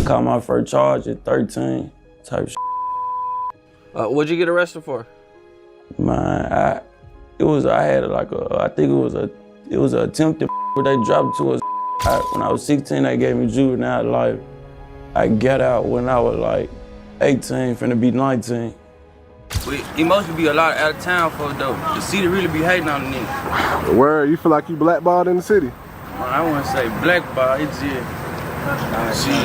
I caught my first charge at 13, type shit. What'd you get arrested for? Man, I had like I think it was an attempted but they dropped to us. When I was 16, they gave me juvenile life. I got out when I was like 18, finna be 19. It must be a lot out of town folks though. The city really be hating on the nigga. Where you feel like you blackballed in the city? Man, I wouldn't say blackball, it's just shit.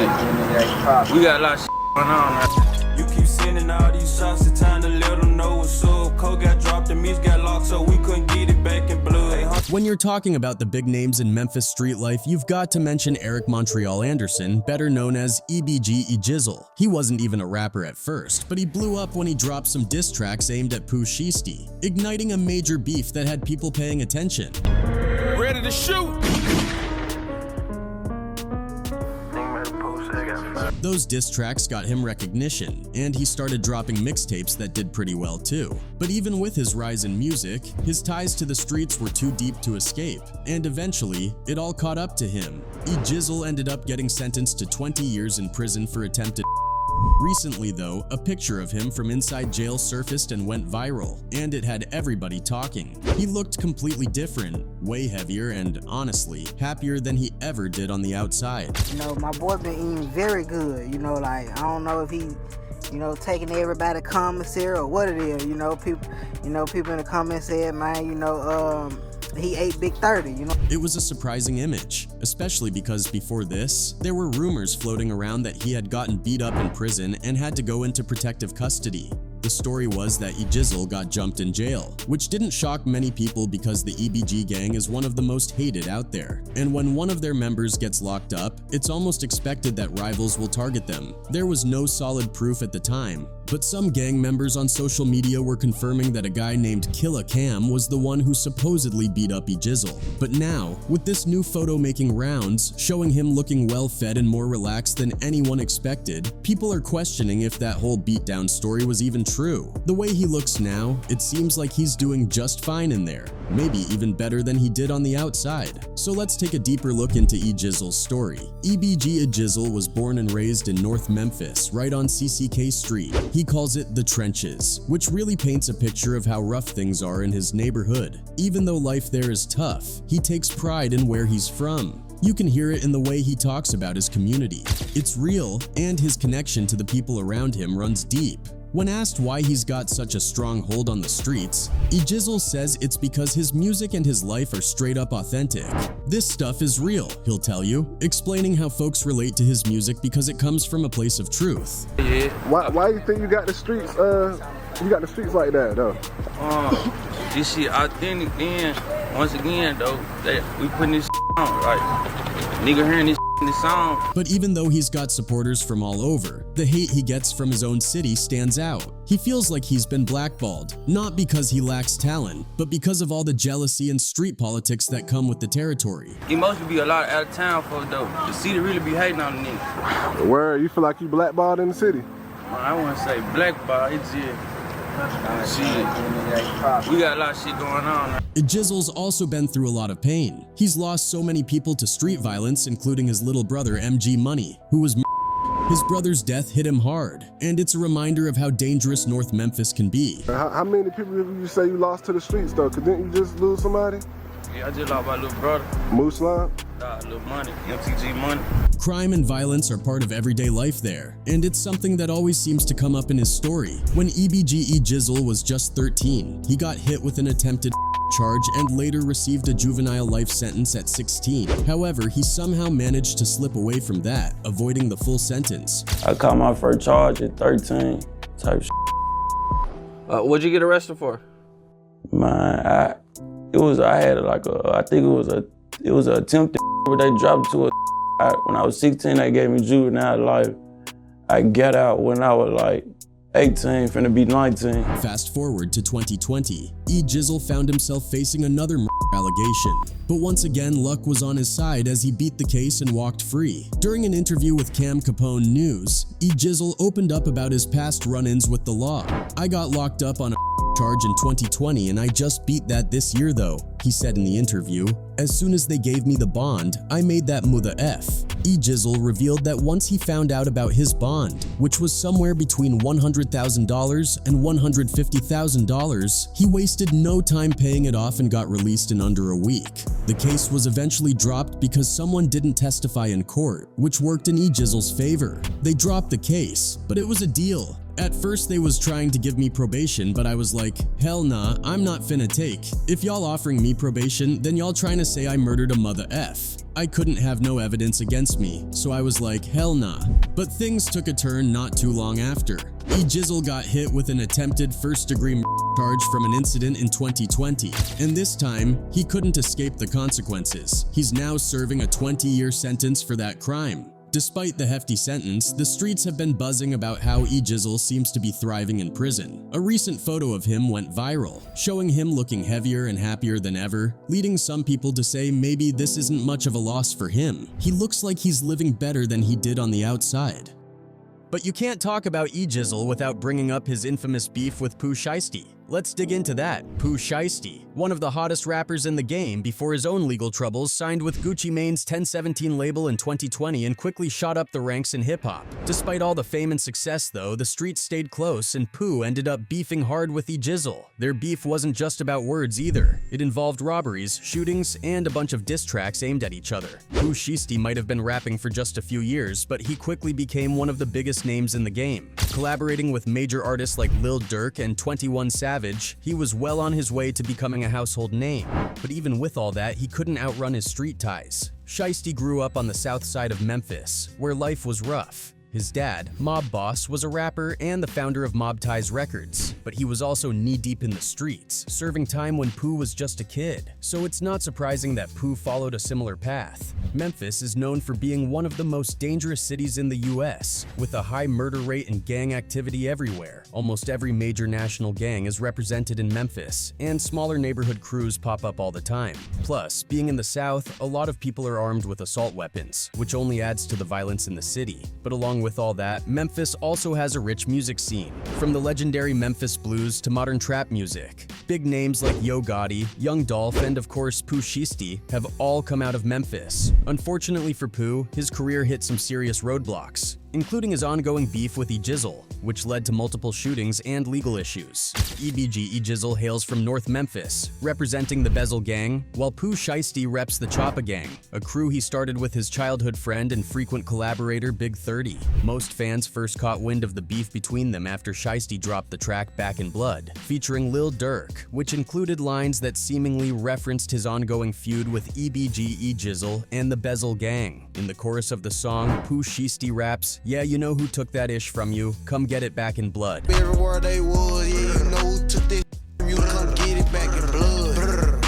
We got a lot of shit going on. You keep sending all these shots, it's time to let them know what's up. Code got dropped, the music got locked, so we couldn't get it back in blood. When you're talking about the big names in Memphis street life, you've got to mention Eric Montreal Anderson, better known as EBG EJizzle. He wasn't even a rapper at first, but he blew up when he dropped some diss tracks aimed at Pooh Shiesty, igniting a major beef that had people paying attention. Ready to shoot! Those diss tracks got him recognition, and he started dropping mixtapes that did pretty well too. But even with his rise in music, his ties to the streets were too deep to escape, and eventually, it all caught up to him. EJizzle ended up getting sentenced to 20 years in prison for attempted. Recently though, a picture of him from inside jail surfaced and went viral, and it had everybody talking. He looked completely different, way heavier, and honestly, happier than he ever did on the outside. You know, my boy been eating very good, you know, like, I don't know if he, you know, taking everybody commissary or what it is, you know, people in the comments said, man, you know, he ate Big 30, you know? It was a surprising image, especially because before this, there were rumors floating around that he had gotten beat up in prison and had to go into protective custody. The story was that EJizzle got jumped in jail, which didn't shock many people because the EBG gang is one of the most hated out there. And when one of their members gets locked up, it's almost expected that rivals will target them. There was no solid proof at the time, but some gang members on social media were confirming that a guy named Killa Cam was the one who supposedly beat up EJizzle. But now, with this new photo making rounds, showing him looking well-fed and more relaxed than anyone expected, people are questioning if that whole beatdown story was even true. The way he looks now, it seems like he's doing just fine in there, maybe even better than he did on the outside. So let's take a deeper look into EJizzle's story. EBG EJizzle was born and raised in North Memphis, right on CCK Street. He calls it the trenches, which really paints a picture of how rough things are in his neighborhood. Even though life there is tough, he takes pride in where he's from. You can hear it in the way he talks about his community. It's real, and his connection to the people around him runs deep. When asked why he's got such a strong hold on the streets, EJizzle says it's because his music and his life are straight up authentic. This stuff is real, he'll tell you, explaining how folks relate to his music because it comes from a place of truth. Yeah. Why you think you got the streets like that though? This shit authentic then, once again though, we putting this on, like, nigga hearing this in the song. But even though he's got supporters from all over, the hate he gets from his own city stands out. He feels like he's been blackballed, not because he lacks talent, but because of all the jealousy and street politics that come with the territory. It must be a lot out of town folks though. The city really be hating on the nigga. Where you feel like you blackballed in the city? Man, I wouldn't say blackball, it's just shit. We got a lot of shit going on. EJizzle's also been through a lot of pain. He's lost so many people to street violence, including his little brother MG Money, who was his brother's death hit him hard, and it's a reminder of how dangerous North Memphis can be. How many people did you say you lost to the streets though? Cause didn't you just lose somebody? Yeah, I just lost my little brother. Moose Line? Little Money, MTG Money. Crime and violence are part of everyday life there, and it's something that always seems to come up in his story. When EBG EJizzle was just 13, he got hit with an attempted charge and later received a juvenile life sentence at 16. However, he somehow managed to slip away from that, avoiding the full sentence. I caught my first charge at 13, type shit. What'd you get arrested for? Man, I had like I think it was an attempted but they dropped to us. When I was 16, they gave me juvenile life. I got out when I was like 18, finna be 19. Fast forward to 2020, EJizzle found himself facing another allegation. But once again, luck was on his side as he beat the case and walked free. During an interview with Cam Capone News, EJizzle opened up about his past run-ins with the law. I got locked up on a charge in 2020 and I just beat that this year though, he said in the interview. As soon as they gave me the bond, I made that mother F. EJizzle revealed that once he found out about his bond, which was somewhere between $100,000 and $150,000, he wasted no time paying it off and got released in under a week. The case was eventually dropped because someone didn't testify in court, which worked in EJizzle's favor. They dropped the case, but it was a deal. At first they was trying to give me probation, but I was like, hell nah, I'm not finna take. If y'all offering me probation, then y'all trying to say I murdered a mother F. I couldn't have no evidence against me, so I was like, hell nah. But things took a turn not too long after. EJizzle got hit with an attempted first-degree charge from an incident in 2020, and this time, he couldn't escape the consequences. He's now serving a 20-year sentence for that crime. Despite the hefty sentence, the streets have been buzzing about how EJizzle seems to be thriving in prison. A recent photo of him went viral, showing him looking heavier and happier than ever, leading some people to say maybe this isn't much of a loss for him. He looks like he's living better than he did on the outside. But you can't talk about EJizzle without bringing up his infamous beef with Pooh Shiesty. Let's dig into that. Pooh Shiesty, one of the hottest rappers in the game before his own legal troubles, signed with Gucci Mane's 1017 label in 2020 and quickly shot up the ranks in hip-hop. Despite all the fame and success though, the streets stayed close and Pooh ended up beefing hard with EJizzle. Their beef wasn't just about words either. It involved robberies, shootings, and a bunch of diss tracks aimed at each other. Pooh Shiesty might have been rapping for just a few years, but he quickly became one of the biggest names in the game. Collaborating with major artists like Lil Durk and 21 Savage, he was well on his way to becoming a household name. But even with all that, he couldn't outrun his street ties. Shiesty grew up on the south side of Memphis, where life was rough. His dad, Mob Boss, was a rapper and the founder of Mob Ties Records, but he was also knee-deep in the streets, serving time when Pooh was just a kid. So it's not surprising that Pooh followed a similar path. Memphis is known for being one of the most dangerous cities in the US, with a high murder rate and gang activity everywhere. Almost every major national gang is represented in Memphis, and smaller neighborhood crews pop up all the time. Plus, being in the South, a lot of people are armed with assault weapons, which only adds to the violence in the city. But along with all that, Memphis also has a rich music scene, from the legendary Memphis blues to modern trap music. Big names like Yo Gotti, Young Dolph, and of course Pooh Shiesty have all come out of Memphis. Unfortunately for Pooh, his career hit some serious roadblocks, including his ongoing beef with EJizzle, which led to multiple shootings and legal issues. EBG EJizzle hails from North Memphis, representing the Bezel Gang, while Pooh Shiesty reps the Choppa Gang, a crew he started with his childhood friend and frequent collaborator Big 30. Most fans first caught wind of the beef between them after Shiesty dropped the track Back in Blood, featuring Lil Durk, which included lines that seemingly referenced his ongoing feud with EBG EJizzle and the Bezel Gang. In the chorus of the song, Pooh Shiesty raps, "Yeah, you know who took that ish from you, come get it back in blood." Everywhere they was, yeah, you know who took this from you, come get it back in blood.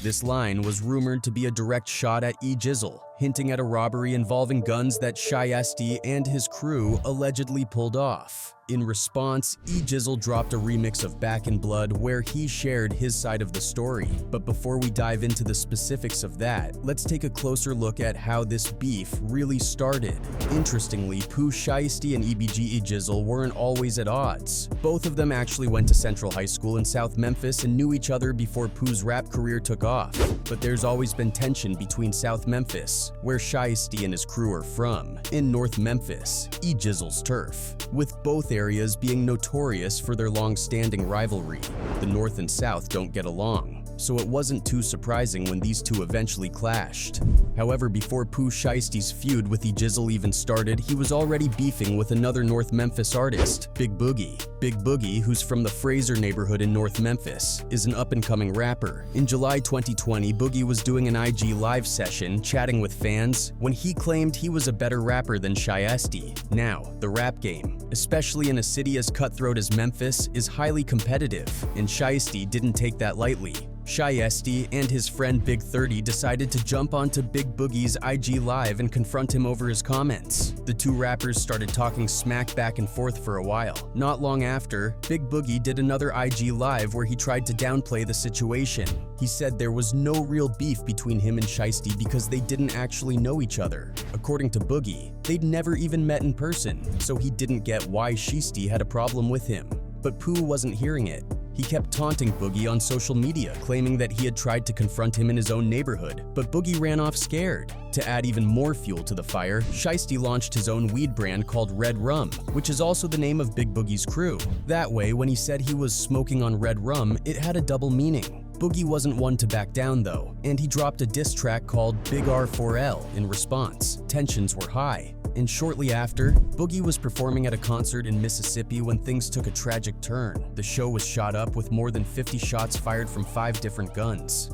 This line was rumored to be a direct shot at EJizzle, hinting at a robbery involving guns that Shiesty and his crew allegedly pulled off. In response, EJizzle dropped a remix of Back in Blood where he shared his side of the story. But before we dive into the specifics of that, let's take a closer look at how this beef really started. Interestingly, Pooh Shiesty and EBG EJizzle weren't always at odds. Both of them actually went to Central High School in South Memphis and knew each other before Pooh's rap career took off. But there's always been tension between South Memphis, where Shiesty and his crew are from, in North Memphis, EJizzle's turf, with both areas being notorious for their long-standing rivalry. The North and South don't get along, so it wasn't too surprising when these two eventually clashed. However, before Pooh Shiesty's feud with EJizzle even started, he was already beefing with another North Memphis artist, Big Boogie. Big Boogie, who's from the Fraser neighborhood in North Memphis, is an up-and-coming rapper. In July 2020, Boogie was doing an IG live session, chatting with fans, when he claimed he was a better rapper than Shiesty. Now, the rap game, especially in a city as cutthroat as Memphis, is highly competitive, and Shiesty didn't take that lightly. Shiesty and his friend Big 30 decided to jump onto Big Boogie's IG Live and confront him over his comments. The two rappers started talking smack back and forth for a while. Not long after, Big Boogie did another IG Live where he tried to downplay the situation. He said there was no real beef between him and Shiesty because they didn't actually know each other. According to Boogie, they'd never even met in person, so he didn't get why Shiesty had a problem with him. But Pooh wasn't hearing it. He kept taunting Boogie on social media, claiming that he had tried to confront him in his own neighborhood, but Boogie ran off scared. To add even more fuel to the fire, Shiesty launched his own weed brand called Red Rum, which is also the name of Big Boogie's crew. That way, when he said he was smoking on red rum, it had a double meaning. Boogie wasn't one to back down though, and he dropped a diss track called Big R4L in response. Tensions were high. And shortly after, Boogie was performing at a concert in Mississippi when things took a tragic turn. The show was shot up with more than 50 shots fired from 5 different guns.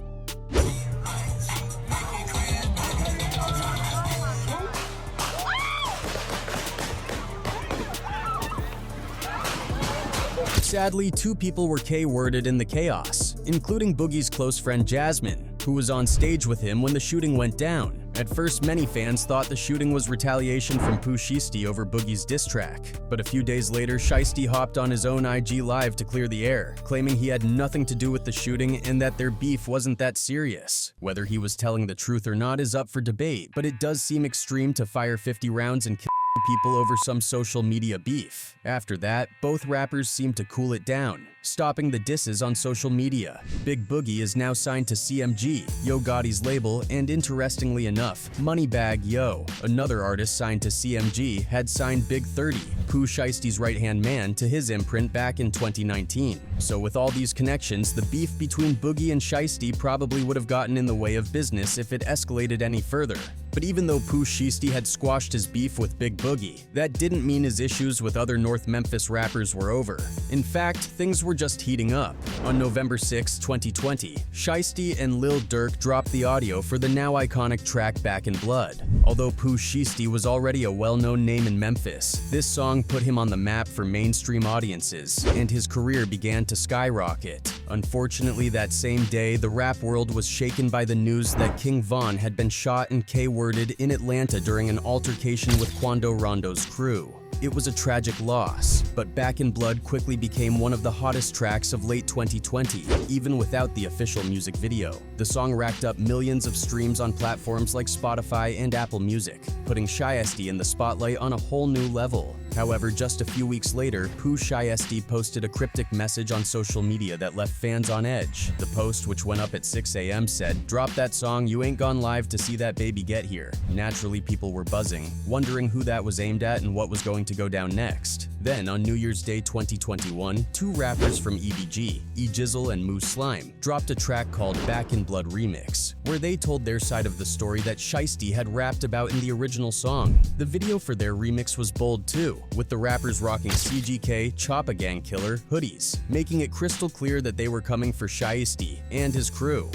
Sadly, 2 people were K-worded in the chaos, including Boogie's close friend Jasmine, who was on stage with him when the shooting went down. At first, many fans thought the shooting was retaliation from Pooh Shiesty over Boogie's diss track, but a few days later, Shiesty hopped on his own IG Live to clear the air, claiming he had nothing to do with the shooting and that their beef wasn't that serious. Whether he was telling the truth or not is up for debate, but it does seem extreme to fire 50 rounds and kill people over some social media beef. After that, both rappers seemed to cool it down, stopping the disses on social media. Big Boogie is now signed to CMG, Yo Gotti's label, and interestingly enough, Moneybagg Yo, another artist signed to CMG, had signed Big 30, Pooh Shiesty's right-hand man, to his imprint back in 2019. So with all these connections, the beef between Boogie and Shiesty probably would have gotten in the way of business if it escalated any further. But even though Pooh Shiesty had squashed his beef with Big Boogie, that didn't mean his issues with other North Memphis rappers were over. In fact, things were just heating up. On November 6, 2020, Shiesty and Lil Durk dropped the audio for the now iconic track Back in Blood. Although Pooh Shiesty was already a well-known name in Memphis, this song put him on the map for mainstream audiences, and his career began to skyrocket. Unfortunately, that same day, the rap world was shaken by the news that King Von had been shot and K-worded in Atlanta during an altercation with Quando Rondo's crew. It was a tragic loss, but Back in Blood quickly became one of the hottest tracks of late 2020, even without the official music video. The song racked up millions of streams on platforms like Spotify and Apple Music, putting Shiesty in the spotlight on a whole new level. However, just a few weeks later, Pooh Shiesty posted a cryptic message on social media that left fans on edge. The post, which went up at 6 a.m., said, "Drop that song, you ain't gone live to see that baby get here." Naturally, people were buzzing, wondering who that was aimed at and what was going to go down next. Then, on New Year's Day 2021, 2 rappers from EBG, EJizzle and Moose Slime, dropped a track called Back in Blood Remix, where they told their side of the story that Shiesty had rapped about in the original song. The video for their remix was bold too, with the rappers rocking CGK, Choppa Gang Killer hoodies, making it crystal clear that they were coming for Shiesty and his crew.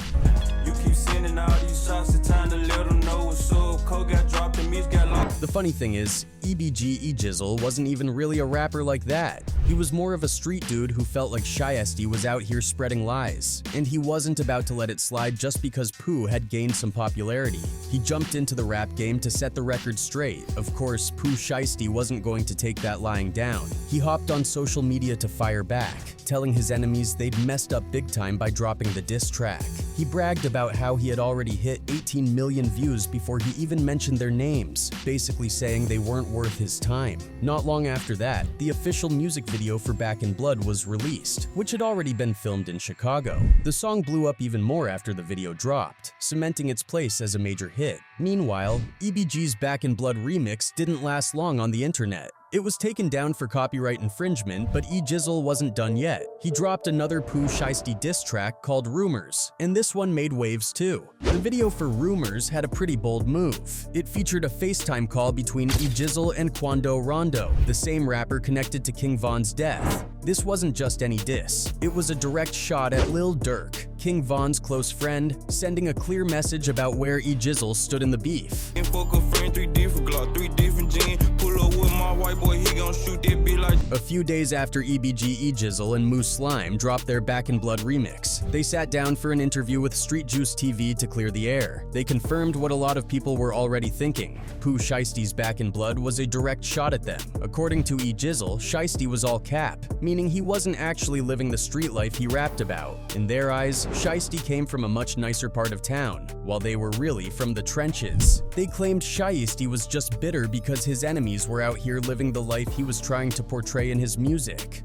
You keep sending all these shots, it's time to let them know what's up. Code got dropped and me's got locked. The funny thing is, EBG EJizzle wasn't even really a rapper like that. He was more of a street dude who felt like Shiesty was out here spreading lies, and he wasn't about to let it slide just because Pooh had gained some popularity. He jumped into the rap game to set the record straight. Of course, Pooh Shiesty wasn't going to take that lying down. He hopped on social media to fire back, telling his enemies they'd messed up big time by dropping the diss track. He bragged about how he had already hit 18 million views before he even mentioned their names, basically saying they weren't worth his time. Not long after that, the official music video for Back in Blood was released, which had already been filmed in Chicago. The song blew up even more after the video dropped, cementing its place as a major hit. Meanwhile, EBG's Back in Blood remix didn't last long on the internet. It was taken down for copyright infringement, but EJizzle wasn't done yet. He dropped another Pooh Shiesty diss track called Rumors, and this one made waves too. The video for Rumors had a pretty bold move. It featured a FaceTime call between EJizzle and Quando Rondo, the same rapper connected to King Von's death. This wasn't just any diss. It was a direct shot at Lil Durk, King Von's close friend, sending a clear message about where EJizzle stood in the beef. Fuck a friend, 3 different Glock, 3 different jeans. Pull up with my white boy, he gon' shoot that bitch like. A few days after EBG EJizzle and Moose Slime dropped their Back in Blood remix, they sat down for an interview with Street Juice TV to clear the air. They confirmed what a lot of people were already thinking. Pooh Shiesty's Back in Blood was a direct shot at them. According to EJizzle, Shiesty was all cap, meaning he wasn't actually living the street life he rapped about. In their eyes, Shiesty came from a much nicer part of town, while they were really from the trenches. They claimed Shiesty was just bitter because his enemies were out here living the life he was trying to portray in his music.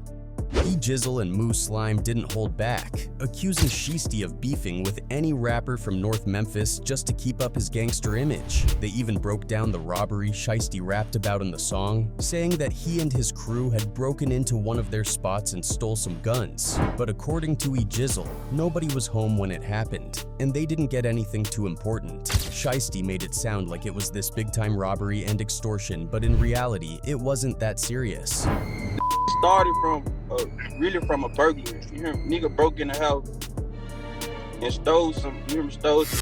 EJizzle and Moo Slime didn't hold back, accusing Shiesty of beefing with any rapper from North Memphis just to keep up his gangster image. They even broke down the robbery Shiesty rapped about in the song, saying that he and his crew had broken into one of their spots and stole some guns. But according to EJizzle, nobody was home when it happened, and they didn't get anything too important. Shiesty made it sound like it was this big-time robbery and extortion, but in reality, it wasn't that serious. Started from really from a burglary. You hear me? Nigga broke in the house and stole some. You hear me? Stole some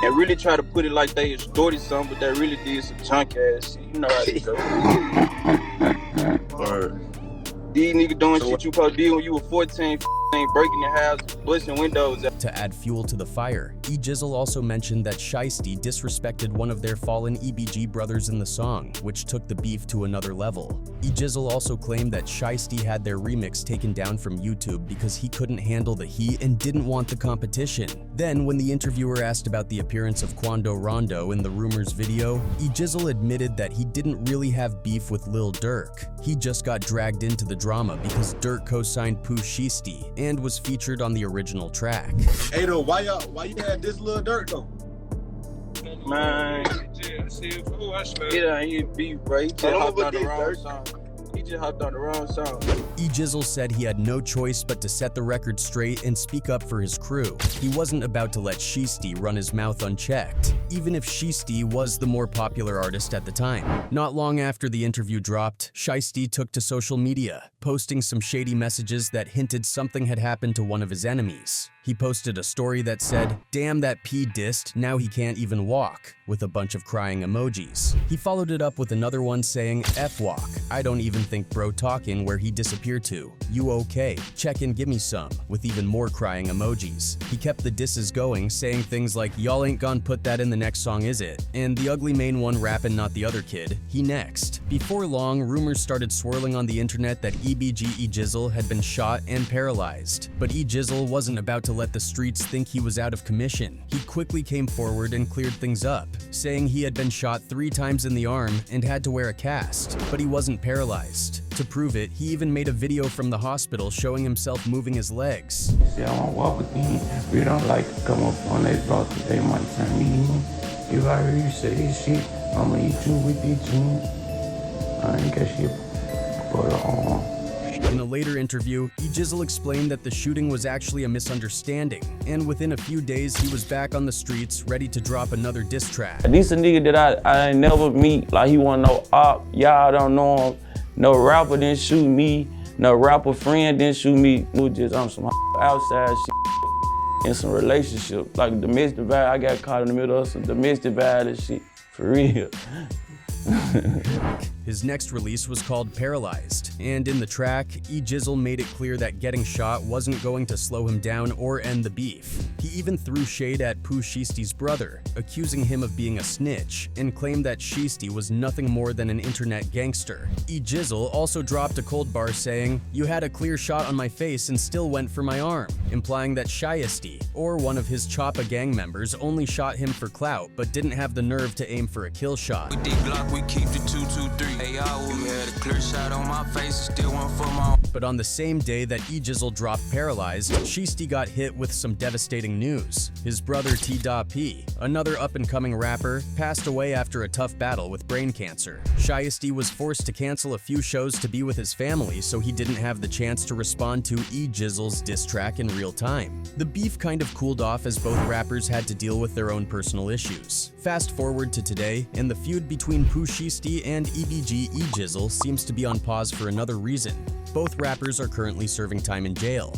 and really try to put it like they extorted something, but they really did some junk ass shit. You know how they go. These niggas doing shit you supposed to do when you were 14. Ain't breaking the house, busting windows. To add fuel to the fire, EJizzle also mentioned that Shiesty disrespected one of their fallen EBG brothers in the song, which took the beef to another level. EJizzle also claimed that Shiesty had their remix taken down from YouTube because he couldn't handle the heat and didn't want the competition. Then, when the interviewer asked about the appearance of Quando Rondo in the Rumors video, EJizzle admitted that he didn't really have beef with Lil Durk. He just got dragged into the drama because Durk co-signed Pooh Shiesty and was featured on the original track. Hey though, why you had this Lil Durk though? Man, it ain't beef, bro. He just hopped on the wrong song. He just hopped on the wrong song. EJizzle said he had no choice but to set the record straight and speak up for his crew. He wasn't about to let Shiesty run his mouth unchecked, even if Shiesty was the more popular artist at the time. Not long after the interview dropped, Shiesty took to social media, posting some shady messages that hinted something had happened to one of his enemies. He posted a story that said, "Damn that P dissed, now he can't even walk," with a bunch of crying emojis. He followed it up with another one saying, "F walk, I don't even think bro talking," where he disappeared to. "You okay? Check in, give me some," with even more crying emojis. He kept the disses going, saying things like, "Y'all ain't gonna put that in the next song, is it?" And the ugly main one rapping not the other kid, he next. Before long, rumors started swirling on the internet that EBG EJizzle had been shot and paralyzed. But EJizzle wasn't about to let the streets think he was out of commission. He quickly came forward and cleared things up, saying he had been shot 3 times in the arm and had to wear a cast, but he wasn't paralyzed. To prove it, he even made a video from the hospital showing himself moving his legs. See, I won't walk with me. We don't like to come up on that block, they might turn me in. If I hear you say this shit, I'ma eat you with your jeans. I ain't got shit but In a later interview, EJizzle explained that the shooting was actually a misunderstanding, and within a few days he was back on the streets ready to drop another diss track. This a nigga that I ain't never meet, like he wasn't no op, y'all don't know him. No rapper didn't shoot me, no rapper friend didn't shoot me. It was just on some outside shit in some relationship. Like domestic violence, I got caught in the middle of some domestic violence shit, for real. His next release was called Paralyzed, and in the track, EJizzle made it clear that getting shot wasn't going to slow him down or end the beef. He even threw shade at Pooh Shiesty's brother, accusing him of being a snitch, and claimed that Shiesty was nothing more than an internet gangster. EJizzle also dropped a cold bar saying, "You had a clear shot on my face and still went for my arm," implying that Shiesty, or one of his Choppa gang members, only shot him for clout but didn't have the nerve to aim for a kill shot. We keep the 223. Hey, I had a clear shot on my face, still one for my. But on the same day that EJizzle dropped Paralyzed, Shiesty got hit with some devastating news. His brother T.P, another up-and-coming rapper, passed away after a tough battle with brain cancer. Shiesty was forced to cancel a few shows to be with his family, so he didn't have the chance to respond to EJizzle's diss track in real time. The beef kind of cooled off as both rappers had to deal with their own personal issues. Fast forward to today, and the feud between Pooh Shiesty and EBG EJizzle seems to be on pause for another reason. Both rappers are currently serving time in jail.